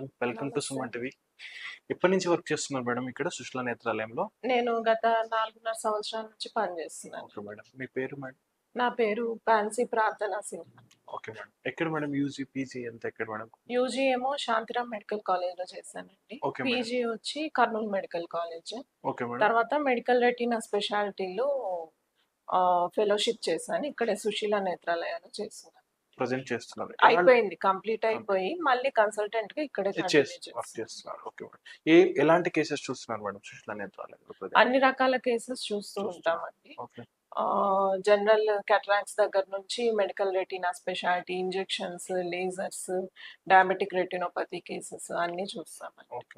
Madam. Welcome to నమస్తే. Suman TV. ఎప్పటి నుంచి వర్క్ చేస్తున్నారు మేడం ఇక్కడ సుష్లా నేత్రాలయంలో? నేను గత 4.5 సంవత్సరాల నుంచి పనిచేస్తున్నాను. Okay madam. మీ పేరు మేడం? నా పేరు Pansy Prarthana Sinha. Okay madam. ఎక్కడ మేడం యూజీ, పీజీ అంతా ఎక్కడ మేడం? యూజీ ఏమో శాంతిరామ్ మెడికల్ కాలేజ్‌లో చేశానండి. Okay madam. పీజీ వచ్చి Kurnool medical college. Okay madam. తర్వాత మెడికల్ రెటీనా స్పెషాలిటీలో ఫెలోషిప్ చేశాను. ఇక్కడే సుశీల నేత్రాలయాలో చేస్తున్నాను. ప్రెజెంట్ చేస్తున్నారు. అయిపోయింది. కంప్లీట్ అయిపోయి మళ్ళీ కన్సల్టెంట్‌గా ఇక్కడే కంటిన్యూ వర్క్ చేస్తున్నాను. చేస్తున్నారు. Okay madam. ఎలాంటి కేసెస్ చూస్తున్నారు మేడం సుష్లా నేత్రాలయంలో present? అన్ని రకాల కేసెస్ చూస్తూ చూస్తున్నారు. ఉంటామండి. ఓకే. జనరల్ క్యాటరాక్ట్స్ దగ్గర నుంచి medical retina speciality, injections, lasers, diabetic retinopathy cases అన్నీ చూస్తామండి. ఓకే.